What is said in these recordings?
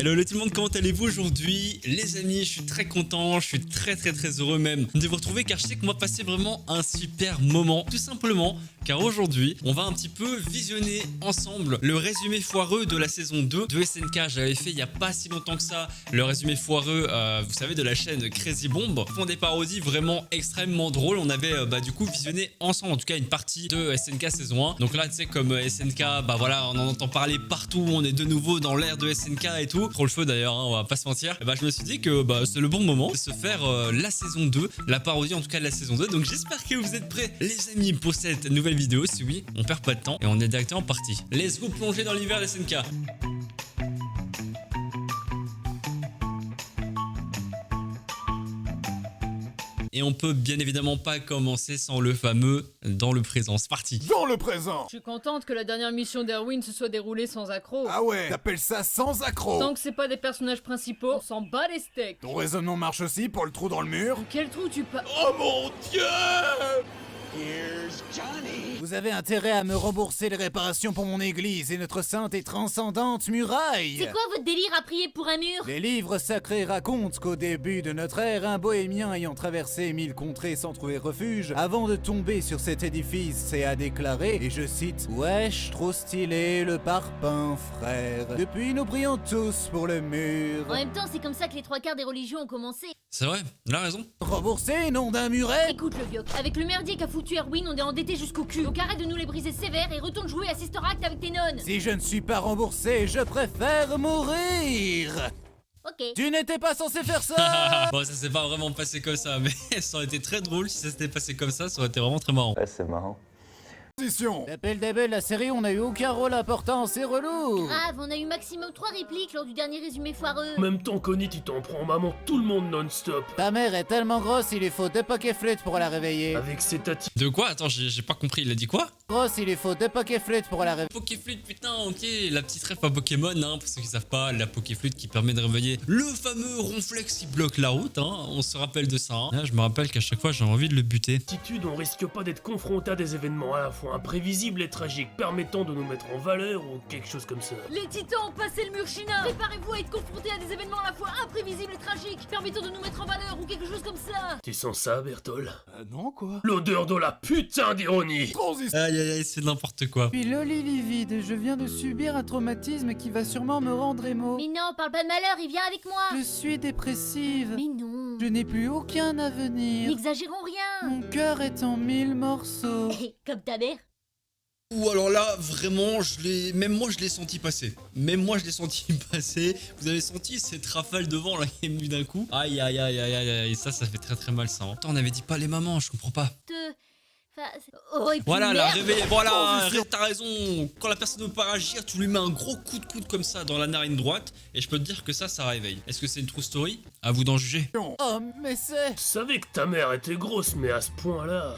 Hello tout le monde, comment allez-vous aujourd'hui? Les amis, je suis très content, je suis très heureux même de vous retrouver car je sais qu'on va passer vraiment un super moment. Tout simplement car aujourd'hui, on va un petit peu visionner ensemble le résumé foireux de la saison 2 de SNK. J'avais fait il n'y a pas si longtemps que ça le résumé foireux, vous savez, de la chaîne Crazy Bomb. Ils font des parodies vraiment extrêmement drôles. On avait du coup visionné ensemble, en tout cas une partie de SNK saison 1. Donc là, tu sais, comme SNK, voilà, on en entend parler partout, on est de nouveau dans l'ère de SNK et tout. Trop le feu d'ailleurs, hein, on va pas se mentir. Et je me suis dit que c'est le bon moment de se faire la saison 2, la parodie en tout cas de la saison 2. Donc j'espère que vous êtes prêts les amis pour cette nouvelle vidéo. Si oui, on perd pas de temps et on est directement parti. Let's go plonger dans l'hiver de SNK. Et on peut bien évidemment pas commencer sans le fameux dans le présent. C'est parti. Dans le présent. Je suis contente que la dernière mission d'Erwin se soit déroulée sans accroc. Ah ouais, t'appelles ça sans accroc? Tant que c'est pas des personnages principaux, on s'en bat les steaks. Ton raisonnement marche aussi pour le trou dans le mur? Quel trou tu pas... Oh mon Dieu! Here's Johnny. Vous avez intérêt à me rembourser les réparations pour mon église et notre sainte et transcendante muraille. C'est quoi votre délire à prier pour un mur? Les livres sacrés racontent qu'au début de notre ère, un bohémien ayant traversé 1000 contrées sans trouver refuge, avant de tomber sur cet édifice, s'est à déclarer, et je cite, « Wesh, trop stylé le parpaing, frère. Depuis, nous prions tous pour le mur. En même temps, c'est comme ça que les trois quarts des religions ont commencé. C'est vrai, il a raison. » Rembourser, nom d'un muret? Écoute le vieux, avec le merdier qu'a foutu Erwin, on est endetté jusqu'au cul. Donc arrête de nous les briser sévères et retourne jouer à Sister Act avec tes nonnes. Si je ne suis pas remboursé, je préfère mourir. Ok. Tu n'étais pas censé faire ça. Bon, ça s'est pas vraiment passé comme ça, mais ça aurait été très drôle si ça s'était passé comme ça aurait été vraiment très marrant. Ouais, c'est marrant. Depuis le début de la série, on a eu aucun rôle important, c'est relou. Grave, on a eu maximum 3 répliques lors du dernier résumé foireux. En même temps, Connie, tu t'en prends maman tout le monde non-stop. Ta mère est tellement grosse, il lui faut 2 pokéflûtes pour la réveiller. Avec ses tatis. De quoi? Attends, j'ai pas compris, il a dit quoi? Grosse, il lui faut 2 pokéflûtes pour la réveiller. Pokéflûte, putain, ok, la petite ref à Pokémon, hein, pour ceux qui savent pas, la Pokéflûte qui permet de réveiller le fameux ronflex qui bloque la route, hein, on se rappelle de ça. Hein. Là, je me rappelle qu'à chaque fois, j'ai envie de le buter. Attitude, on risque pas d'être confronté à des événements à la fois imprévisibles et tragiques permettant de nous mettre en valeur ou quelque chose comme ça. Les titans ont passé le mur chinois. Préparez-vous à être confrontés à des événements à la fois imprévisibles et tragiques, permettant de nous mettre en valeur ou quelque chose comme ça. Tu sens ça, Bertol? Non, quoi? L'odeur de la putain d'ironie. Aïe aïe aïe, c'est n'importe quoi. Je suis Loli livide, je viens de subir un traumatisme qui va sûrement me rendre émo. Mais non, parle pas de malheur, il vient avec moi. Je suis dépressive. Mais non. Je n'ai plus aucun avenir. N'exagérons rien. Mon cœur est en 1000 morceaux. Comme ta mère. Ou alors là, vraiment, même moi je l'ai senti passer. Même moi je l'ai senti passer. Vous avez senti cette rafale de vent là qui est venue d'un coup. Aïe aïe aïe aïe aïe aïe. Ça fait très mal ça. Attends, on avait dit pas les mamans, je comprends pas. Oh, et puis Voilà, la merde. réveil, voilà, t'as raison. Quand la personne ne veut pas réagir, tu lui mets un gros coup de coude comme ça dans la narine droite. Et je peux te dire que ça réveille. Est-ce que c'est une true story? À vous d'en juger. Oh, mais c'est... Je savais que ta mère était grosse, mais à ce point-là...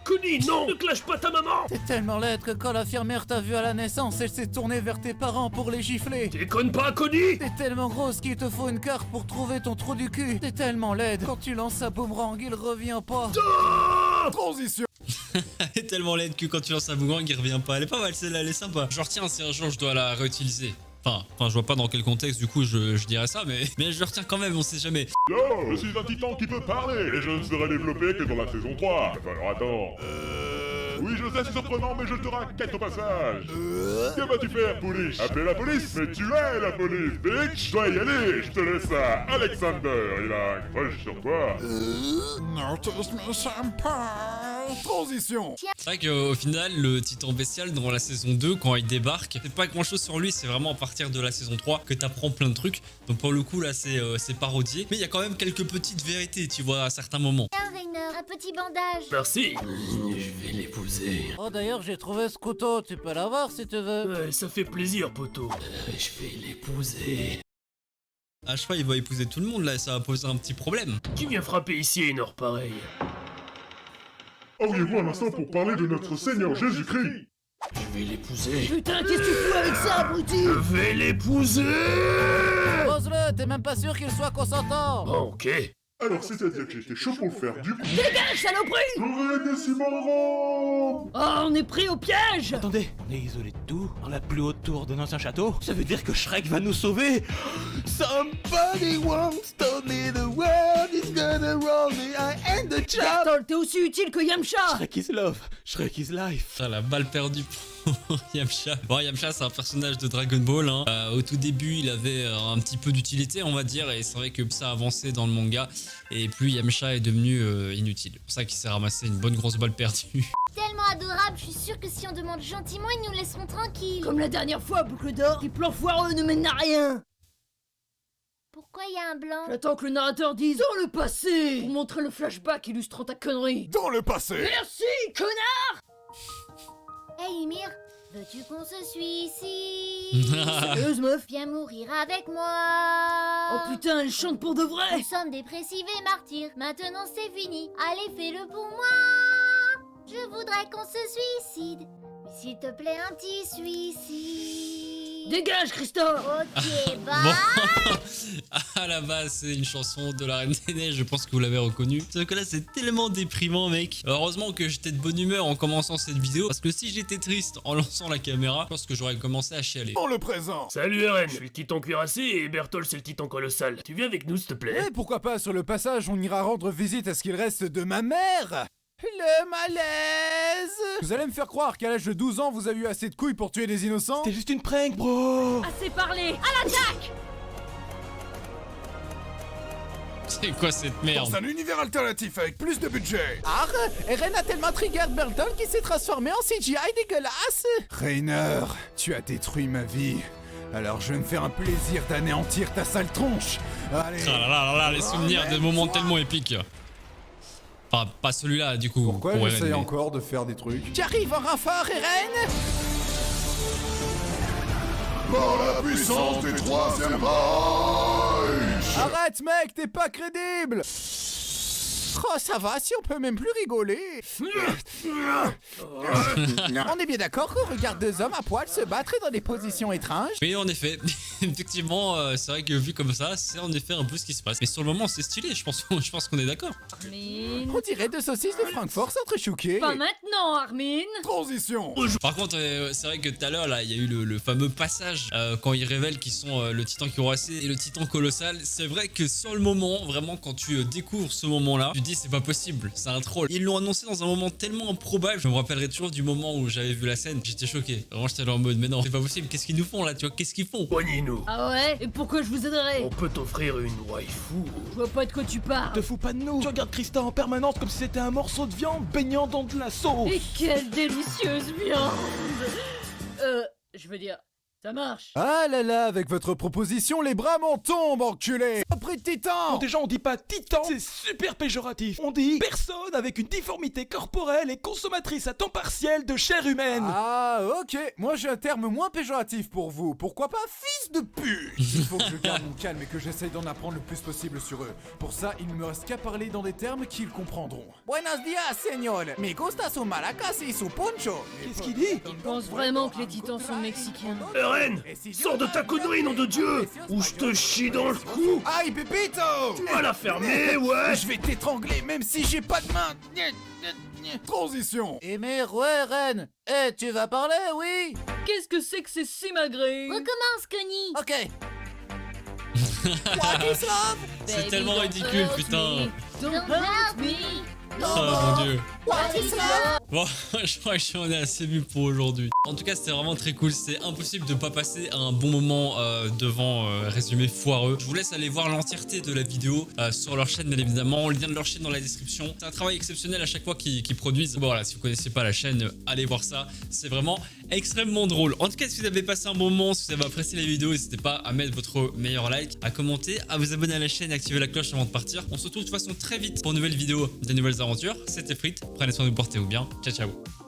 Connie, non! Ne clash pas ta maman! T'es tellement laide que quand l'infirmière t'a vu à la naissance, elle s'est tournée vers tes parents pour les gifler. Déconne pas, Connie! T'es tellement grosse qu'il te faut une carte pour trouver ton trou du cul. T'es tellement laide, quand tu lances un boomerang, il revient pas. Transition. Elle est tellement laide que quand tu lances un boomerang, il revient pas. Elle est pas mal celle-là, elle est sympa. Je retiens si un jour je dois la réutiliser. Enfin, je vois pas dans quel contexte du coup je dirais ça, mais je le retiens quand même, on sait jamais. Yo, je suis un titan qui peut parler et je ne serai développé que dans la saison 3. Alors attends. Oui, je sais, c'est surprenant, mais je te raquette au passage. Que vas-tu faire, police? Appeler la police? Mais tu es la police, bitch! Je dois y aller, je te laisse à Alexander, il a un crush sur toi. Notice me senpai. Transition. C'est vrai qu'au final, le titan bestial dans la saison 2, quand il débarque, c'est pas grand chose sur lui, c'est vraiment à partir de la saison 3 que t'apprends plein de trucs. Donc pour le coup, là, c'est parodié. Mais il y a quand même quelques petites vérités, tu vois, à certains moments. Tiens, Rainer, un petit bandage. Merci. Je vais l'épouser. Oh, d'ailleurs, j'ai trouvé ce couteau, tu peux l'avoir si tu veux. Ouais, ça fait plaisir, poteau. Je vais l'épouser. À cheval, il va épouser tout le monde, là, et ça va poser un petit problème. Qui vient frapper ici à une heure pareille? Auriez-vous un instant pour parler de notre Seigneur Jésus-Christ? Je vais l'épouser. Putain, qu'est-ce que tu fous avec ça, abruti? Je vais l'épouser! Pose-le, t'es même pas sûr qu'il soit consentant. Bon, ok. Alors c'est-à-dire que j'étais chaud pour le faire, du coup... Dégage, saloperie! J'aurais des si marrant. Oh, on est pris au piège! Attendez, on est isolé de tout, dans la plus haute tour d'un ancien château. Ça veut dire que Shrek va nous sauver. Somebody once told me the world is gonna roll me, I am the child. Bertol, t'es aussi utile que Yamcha! Shrek is love, Shrek is life. Putain, la balle perdue pour Yamcha. Bon, Yamcha, c'est un personnage de Dragon Ball. Hein. Au tout début, il avait un petit peu d'utilité, on va dire, et c'est vrai que ça a avancé dans le manga. Et puis Yamcha est devenu inutile. C'est pour ça qu'il s'est ramassé une bonne grosse balle perdue. Tellement adorable, je suis sûre que si on demande gentiment, ils nous laisseront tranquilles. Comme la dernière fois, boucle d'or, tes plans foireux ne mènent à rien! Pourquoi il y a un blanc? J'attends que le narrateur dise dans le passé pour montrer le flashback illustrant ta connerie. Dans le passé. Merci, connard! Hey Ymir, veux-tu qu'on se suicide? Sérieuse meuf? Viens mourir avec moi. Oh putain, elle chante pour de vrai! Nous sommes dépressifs et martyrs, maintenant c'est fini. Allez, fais-le pour moi. Je voudrais qu'on se suicide, mais s'il te plaît un petit suicide. Dégage, Christophe! Ok, bah. Bon, à la base, c'est une chanson de la Reine des Neiges, je pense que vous l'avez reconnue. Sauf que là, c'est tellement déprimant, mec. Heureusement que j'étais de bonne humeur en commençant cette vidéo, parce que si j'étais triste en lançant la caméra, je pense que j'aurais commencé à chialer. Dans le présent. Salut Eren, je suis le titan cuirassé et Bertol c'est le titan colossal. Tu viens avec nous s'il te plaît? Et pourquoi pas, sur le passage, on ira rendre visite à ce qu'il reste de ma mère. Le malaise. Vous allez me faire croire qu'à l'âge de 12 ans, vous avez eu assez de couilles pour tuer des innocents? C'était juste une prank, bro. Assez parlé! À l'attaque! C'est quoi cette merde? Dans un univers alternatif avec plus de budget. Ah, Eren a tellement trigger Bertol qu'il s'est transformé en CGI dégueulasse. Rainer, tu as détruit ma vie. Alors je vais me faire un plaisir d'anéantir ta sale tronche. Allez. Ah là là là là, les souvenirs de moments tellement épiques. Enfin, pas celui-là, du coup. Pourquoi pour j'essaye Eren, mais- encore de faire des trucs? Tu arrives en renfort, Eren? Par la puissance du troisième Reich. Arrête, mec, t'es pas crédible. Oh, ça va, si on peut même plus rigoler. On est bien d'accord qu'on regarde deux hommes à poil se battre dans des positions étranges? Oui, en effet. Effectivement, c'est vrai que vu comme ça, c'est en effet un peu ce qui se passe. Mais sur le moment, c'est stylé, je pense qu'on est d'accord. Armin... On dirait deux saucisses de Francfort s'entrechoquer. Pas maintenant, Armin! Transition. Par contre, c'est vrai que tout à l'heure, là, il y a eu le fameux passage quand ils révèlent qu'ils sont le titan cuirassé et le titan colossal. C'est vrai que sur le moment, vraiment, quand tu découvres ce moment-là, tu te dis c'est pas possible, c'est un troll. Ils l'ont annoncé dans un moment tellement improbable. Je me rappellerai toujours du moment où j'avais vu la scène. J'étais choqué. Vraiment, j'étais là en mode, mais non, c'est pas possible. Qu'est-ce qu'ils nous font là, tu vois? Qu'est-ce qu'ils font? Poignez-nous. Ah ouais? Et pourquoi je vous aiderais? On peut t'offrir une waifu. Je vois pas de quoi tu parles. Te fous pas de nous. Tu regardes Krista en permanence comme si c'était un morceau de viande baignant dans de la sauce. Et quelle délicieuse viande! Je veux dire, ça marche. Ah là là, avec votre proposition, les bras m'en tombent, enculé. Après de titan. Non, déjà on dit pas titan, c'est super péjoratif. On dit personne avec une difformité corporelle et consommatrice à temps partiel de chair humaine. Ah, ok. Moi, j'ai un terme moins péjoratif pour vous. Pourquoi pas fils de pute? Il faut que je garde mon calme et que j'essaye d'en apprendre le plus possible sur eux. Pour ça, il ne me reste qu'à parler dans des termes qu'ils comprendront. Buenos días, señor. Me gusta su maracas y su poncho. Qu'est-ce qu'il dit? Il pense vraiment que les titans sont mexicains. Eren, sors de ta connerie, nom de Dieu, ou je te chie dans le cou. Aïe, Pépito! Tu vas la fermer, ouais. Je vais t'étrangler même si j'ai pas de main. Transition. Ymir, ouais, Ren. Eh, tu vas parler, oui? Qu'est-ce que c'est que ces simagrées? Recommence, Connie. Ok. What is love? C'est Baby, tellement don't ridicule, hurt putain. me. Don't hurt me. Oh mon dieu. What is love? Bon, je crois que j'en ai assez vu pour aujourd'hui. En tout cas, c'était vraiment très cool. C'est impossible de pas passer un bon moment devant résumé foireux. Je vous laisse aller voir l'entièreté de la vidéo sur leur chaîne, bien évidemment. Le lien de leur chaîne dans la description. C'est un travail exceptionnel à chaque fois qu'ils produisent. Bon, voilà, si vous connaissez pas la chaîne, allez voir ça. C'est vraiment extrêmement drôle. En tout cas, si vous avez passé un bon moment, si vous avez apprécié la vidéo, n'hésitez pas à mettre votre meilleur like, à commenter, à vous abonner à la chaîne et activer la cloche avant de partir. On se retrouve de toute façon très vite pour une nouvelle vidéo, de nouvelles aventures. C'était Frites. Prenez soin de vous, portez-vous bien. Ciao, ciao.